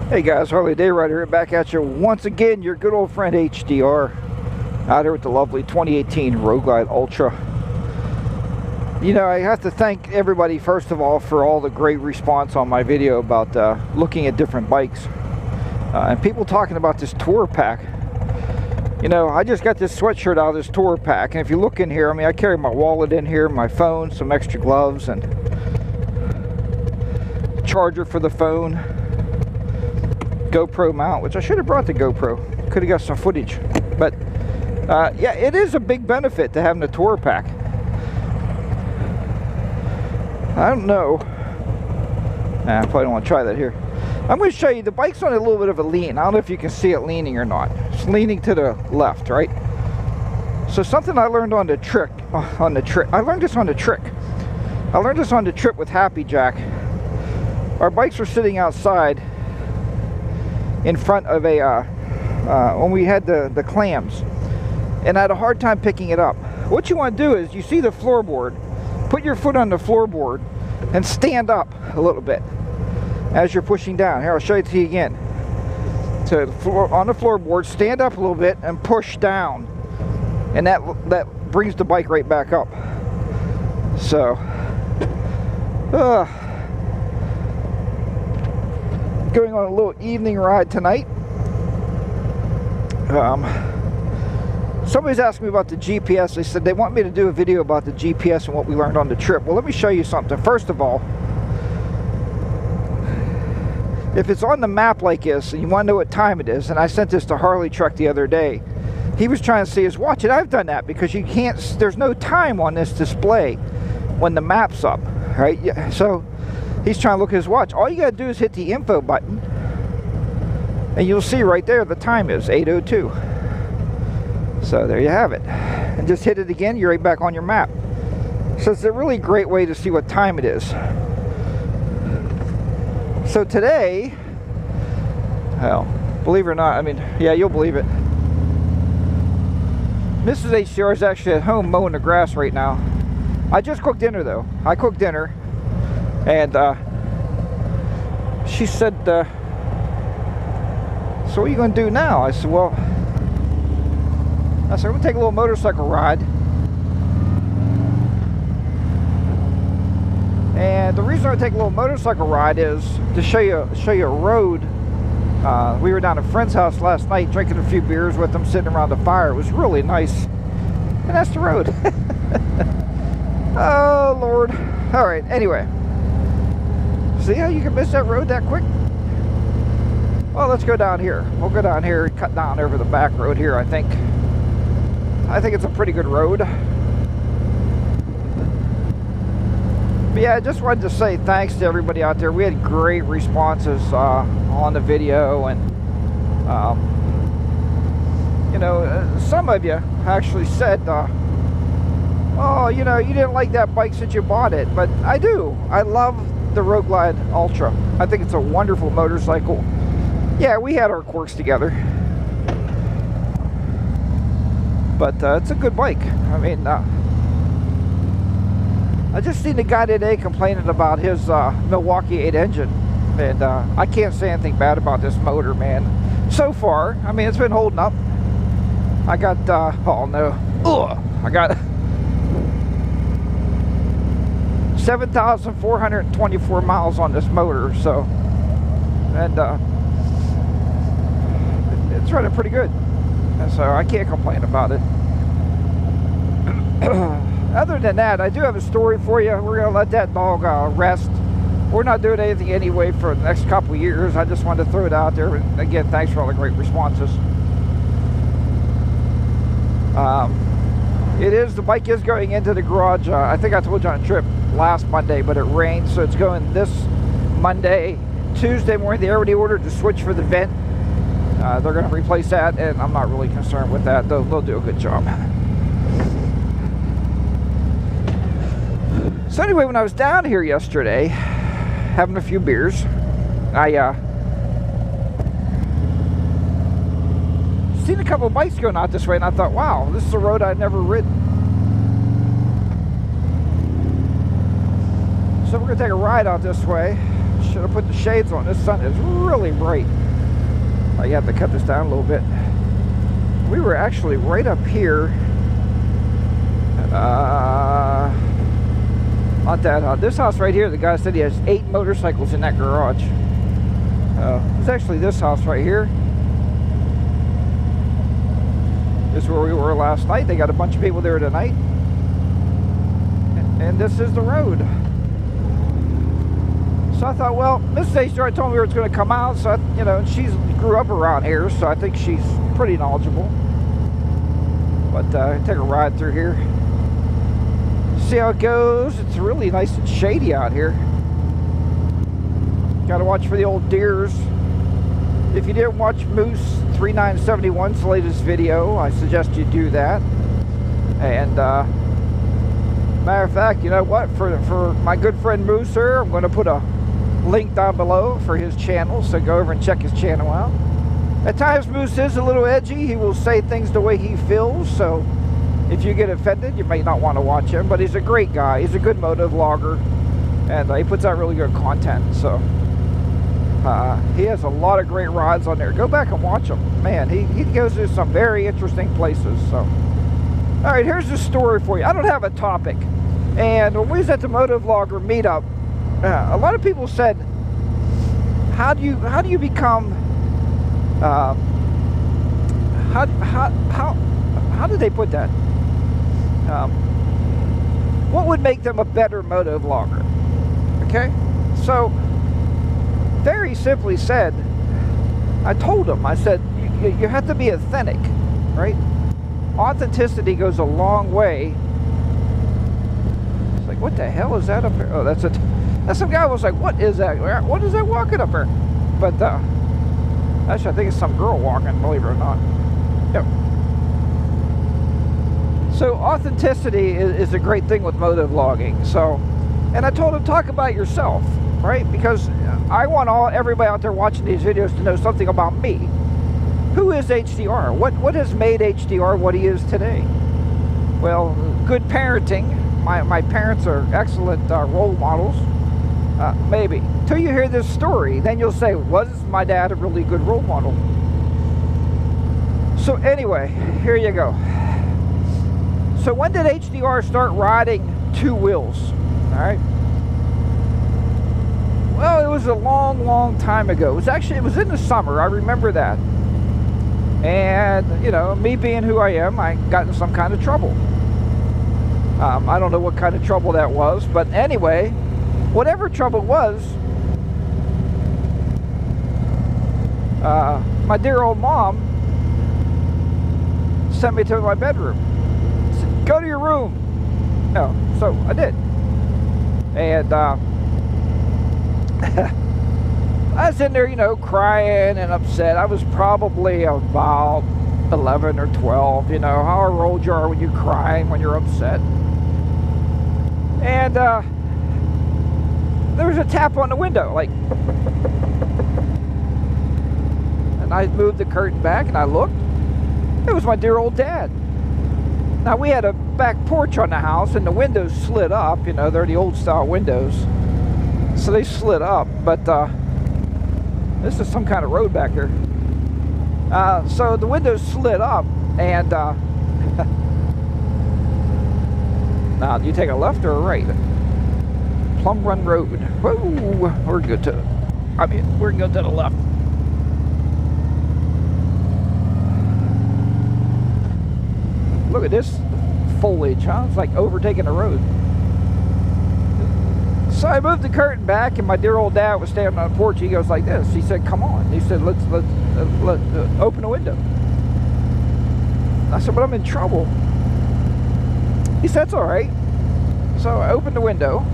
Hey guys, Harley Day Rider here, back at you once again. Your good old friend HDR, out here with the lovely 2018 Road Glide Ultra. You know, I have to thank everybody first of all for all the great response on my video about looking at different bikes, and people talking about this tour pack. You know, I just got this sweatshirt out of this tour pack, and if you look in here, I mean, I carry my wallet in here, my phone, some extra gloves, and charger for the phone, GoPro mount, which I should have brought the GoPro, could have got some footage. But yeah, it is a big benefit to having a tour pack. I don't know, I probably don't want to try that here. I'm going to show you, the bike's on a little bit of a lean. I don't know if you can see it leaning or not. It's leaning to the left, right? So something I learned on the trick, I learned this on the trick. I learned this on the trip with Happy Jack. Our bikes were sitting outside in front of a, when we had the clams, and I had a hard time picking it up. What you want to do is, you see the floorboard, put your foot on the floorboard and stand up a little bit as you're pushing down. Here, I'll show it to you again. So on the floorboard, stand up a little bit and push down, and that brings the bike right back up. So going on a little evening ride tonight. Somebody's asking me about the GPS. They said they want me to do a video about the GPS and what we learned on the trip. Well, let me show you something. First of all, if it's on the map like this and you want to know what time it is, and I sent this to Harley Truck the other day, he was trying to see his watch, and I've done that because you can't, there's no time on this display when the map's up, right? Yeah, so he's trying to look at his watch. All you got to do is hit the info button, and you'll see right there the time is 8:02. So there you have it. And just hit it again, you're right back on your map. So it's a really great way to see what time it is. So today, well, believe it or not, I mean, yeah, you'll believe it, Mrs. HDR is actually at home mowing the grass right now. I just cooked dinner though. I cooked dinner. And she said, so what are you going to do now? I said, well, I'm going to take a little motorcycle ride. And the reason I take a little motorcycle ride is to show you a road. We were down at a friend's house last night drinking a few beers with them, sitting around the fire. It was really nice. And that's the road. Oh, Lord. All right, anyway. See how you can miss that road that quick? Well, let's go down here. We'll go down here and cut down over the back road here, I think. I think it's a pretty good road. But yeah, I just wanted to say thanks to everybody out there. We had great responses on the video, and you know, some of you actually said, oh, you know, you didn't like that bike since you bought it, but I do. I love the Road Glide Ultra. I think it's a wonderful motorcycle. Yeah, we had our quirks together, but it's a good bike. I mean, I just seen a guy today complaining about his Milwaukee 8 engine, and I can't say anything bad about this motor, man. So far, I mean, it's been holding up. I got, oh no, I got 7,424 miles on this motor, so, and it's running pretty good, and so I can't complain about it. Other than that, I do have a story for you. We're gonna let that dog rest. We're not doing anything anyway for the next couple of years. I just wanted to throw it out there. And again, thanks for all the great responses. The bike is going into the garage. I think I told you on a trip last Monday, but it rained, so it's going this Monday. Tuesday morning, they already ordered the switch for the vent. They're going to replace that, and I'm not really concerned with that. They'll do a good job. So anyway, when I was down here yesterday, having a few beers, I seen a couple of bikes going out this way, and I thought, wow, this is a road I'd never ridden. So we're going to take a ride out this way, Should have put the shades on. This sun is really bright. You have to cut this down a little bit. We were actually right up here. Not that hot. This house right here, the guy said he has 8 motorcycles in that garage. It's actually this house right here. This is where we were last night. They got a bunch of people there tonight. And this is the road. So I thought, well, Mrs. HDR told me we were going to come out, so you know, she grew up around here, so I think she's pretty knowledgeable. But take a ride through here, see how it goes. It's really nice and shady out here. Got to watch for the old deers. If you didn't watch Moose 3971's latest video, I suggest you do that. And matter of fact, you know what? For my good friend Moose here, I'm going to put a link down below for his channel, so go over and check his channel out. At times Moose is a little edgy. He will say things the way he feels, so if you get offended, you may not want to watch him, but he's a great guy. He's a good moto vlogger, and he puts out really good content. So he has a lot of great rides on there. Go back and watch him. Man, he goes to some very interesting places. So all right, here's the story for you. I don't have a topic, and when we was at the moto vlogger meetup, a lot of people said, how do you become how did they put that? What would make them a better moto vlogger? Okay, so very simply said, I told them, I said, you have to be authentic, right? Authenticity goes a long way. It's like, what the hell is that up there? Oh, that's some guy was like, what is that? What is that walking up there? But actually, I think it's some girl walking, believe it or not. Yep. So authenticity is a great thing with moto vlogging. So, and I told him, talk about yourself, right? Because I want everybody out there watching these videos to know something about me. Who is HDR? What has made HDR what he is today? Well, good parenting. My parents are excellent role models. Maybe. Till you hear this story, then you'll say, was my dad a really good role model? So anyway, here you go. So when did HDR start riding 2 wheels? All right. Well, it was a long time ago. It was in the summer. I remember that. And, you know, me being who I am, I got in some kind of trouble. I don't know what kind of trouble that was, but anyway, whatever trouble was, my dear old mom sent me to my bedroom. Said, go to your room. No, so I did. And I was in there, you know, crying and upset. I was probably about 11 or 12, you know, however old you are when you cry and when you're upset. And there was a tap on the window, like, and I moved the curtain back and I looked. It was my dear old dad. Now, we had a back porch on the house and the windows slid up, you know, they're the old style windows. So they slid up, but this is some kind of road back here. So the windows slid up, and now do you take a left or a right? Plum Run Road. Whoa, we're good to the left. Look at this foliage, huh? It's like overtaking the road. So I moved the curtain back, and my dear old dad was standing on the porch. He goes like this. He said, "Come on." He said, "Let's open the window." I said, "But I'm in trouble." He said, "It's all right." So I opened the window.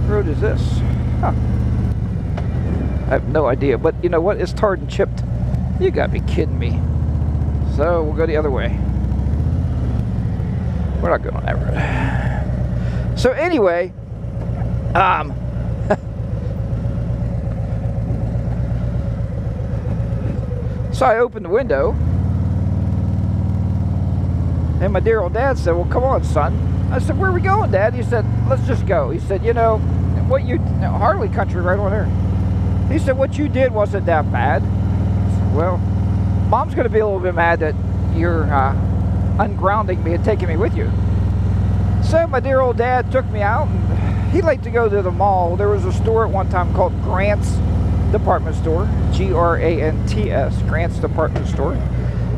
What road is this? Huh. I have no idea, but you know what? It's tarred and chipped. You gotta be kidding me. So we'll go the other way. We're not going on that road. So anyway, so I opened the window, and my dear old dad said, "Well, come on, son." I said, "Where are we going, Dad?" He said, "Let's just go." He said, "You know, what you, Harley country right on there. He said, what you did wasn't that bad. I said, well, Mom's going to be a little bit mad that you're ungrounding me and taking me with you. So my dear old dad took me out, and he liked to go to the mall. There was a store at one time called Grant's Department Store, Grants, Grant's Department Store.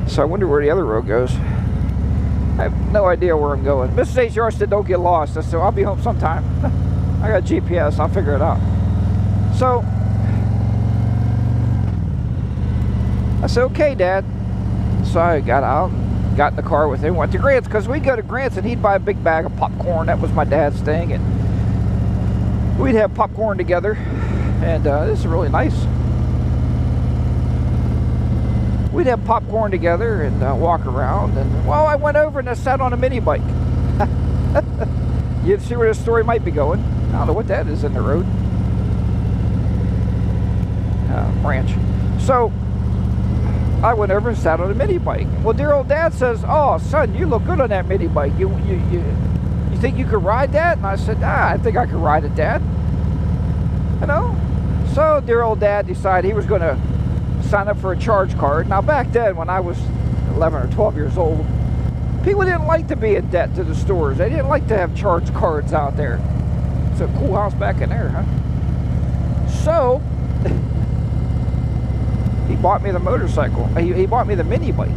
So I wonder where the other road goes. I have no idea where I'm going. Mrs. HR said, don't get lost. I said, I'll be home sometime. I got GPS, I'll figure it out. So I said, okay, Dad. So I got out, got in the car with him, went to Grant's, because we'd go to Grant's and he'd buy a big bag of popcorn. That was my dad's thing, and we'd have popcorn together, and this is really nice. We'd have popcorn together and walk around, and well, I went over and I sat on a mini bike. You see where this story might be going. I don't know what that is in the road. Branch. So I went over and sat on a mini bike. Well, dear old Dad says, oh son, you look good on that mini bike. You think you could ride that? And I said, I think I could ride it, Dad. You know? So dear old Dad decided he was going to sign up for a charge card. Now back then, when I was 11 or 12 years old, people didn't like to be in debt to the stores. They didn't like to have charge cards out there. It's a cool house back in there, huh? So he bought me the motorcycle. He bought me the mini bike.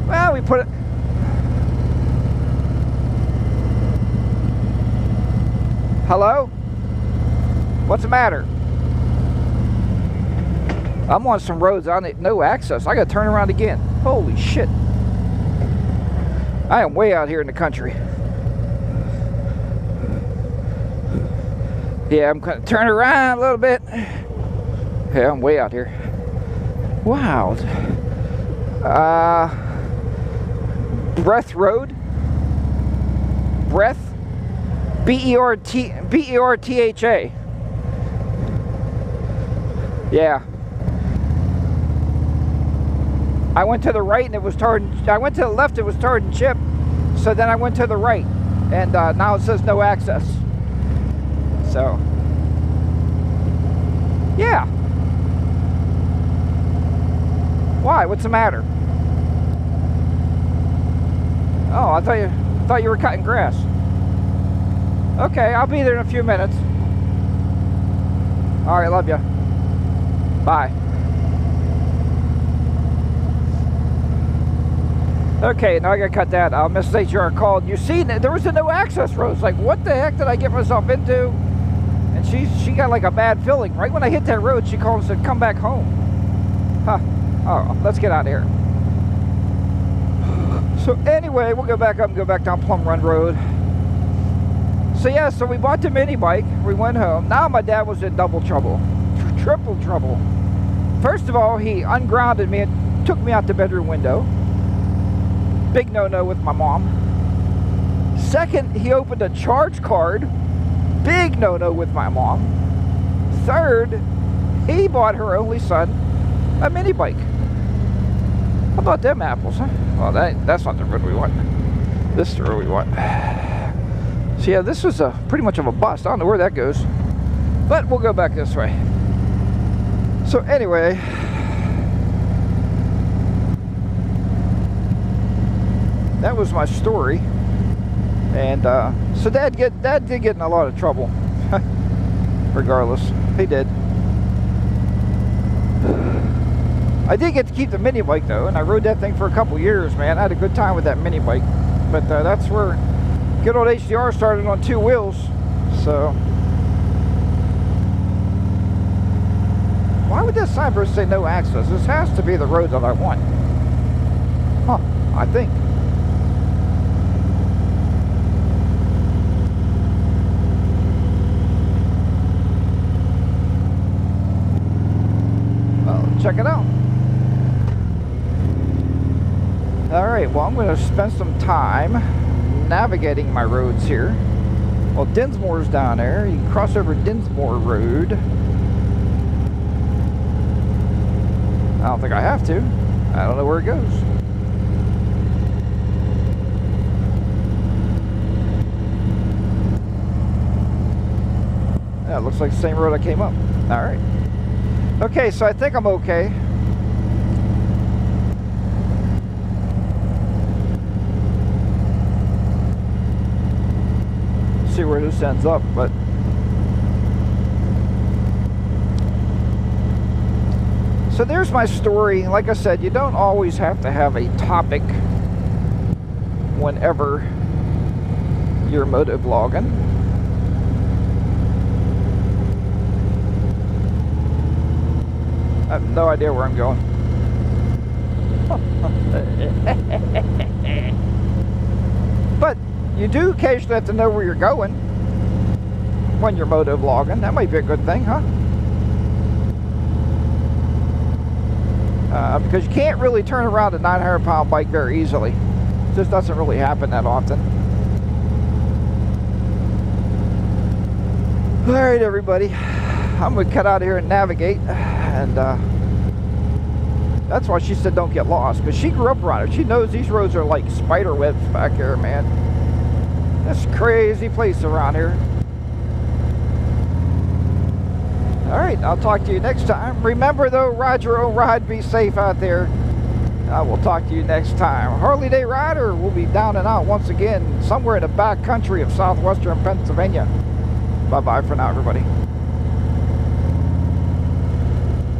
Well, we put it. Hello? What's the matter? I'm on some roads I need no access. I gotta turn around again. Holy shit. I am way out here in the country. Yeah, I'm gonna turn around a little bit. Yeah, I'm way out here. Wow. Breath Road. Breath. B-E-R-T-H-A. Yeah. I went to the right and it was tarred. I went to the left, it was tarred and chipped. So then I went to the right, and now it says no access. So, yeah. Why? What's the matter? Oh, I thought you were cutting grass. Okay, I'll be there in a few minutes. All right, love you. Bye. Okay, now I gotta cut that out. Mrs. HR called. You see, there was a no access road. It's like, what the heck did I get myself into? And she got like a bad feeling. Right when I hit that road, she called and said, come back home. Huh. Oh, let's get out of here. So anyway, we'll go back up and go back down Plum Run Road. So yeah, so we bought the mini bike. We went home. Now my dad was in double trouble. Triple trouble. First of all, he ungrounded me and took me out the bedroom window. Big no-no with my mom. Second, he opened a charge card. Big no-no with my mom. Third, he bought her only son a mini bike. How about them apples, huh? Well, that's not the road we want. This is the road we want. So yeah, this was pretty much of a bust. I don't know where that goes, but we'll go back this way. So anyway, that was my story. And so Dad did get in a lot of trouble. Regardless, he did. I did get to keep the mini bike though, and I rode that thing for a couple years, man. I had a good time with that mini bike. But that's where good old HDR started, on 2 wheels. So why would that signpost say no access? This has to be the road that I want. Huh, I think. Well, check it out. Alright, well, I'm going to spend some time navigating my roads here. Well, Dinsmore's down there. You can cross over Dinsmore Road. I don't think I have to. I don't know where it goes. Yeah, it looks like the same road I came up. All right. Okay, so I think I'm okay. See where this ends up, but so there's my story. Like I said, you don't always have to have a topic whenever you're motovlogging. I have no idea where I'm going. But you do occasionally have to know where you're going when you're motovlogging. That might be a good thing, huh? Because you can't really turn around a 900-pound bike very easily. It just doesn't really happen that often. All right, everybody. I'm going to cut out of here and navigate. And that's why she said don't get lost. Because she grew up around it. She knows these roads are like spider webs back here, man. This crazy place around here. Alright, I'll talk to you next time. Remember though, ride your own ride, be safe out there. I will talk to you next time. Harley Day Rider will be down and out once again, somewhere in the back country of southwestern Pennsylvania. Bye-bye for now, everybody.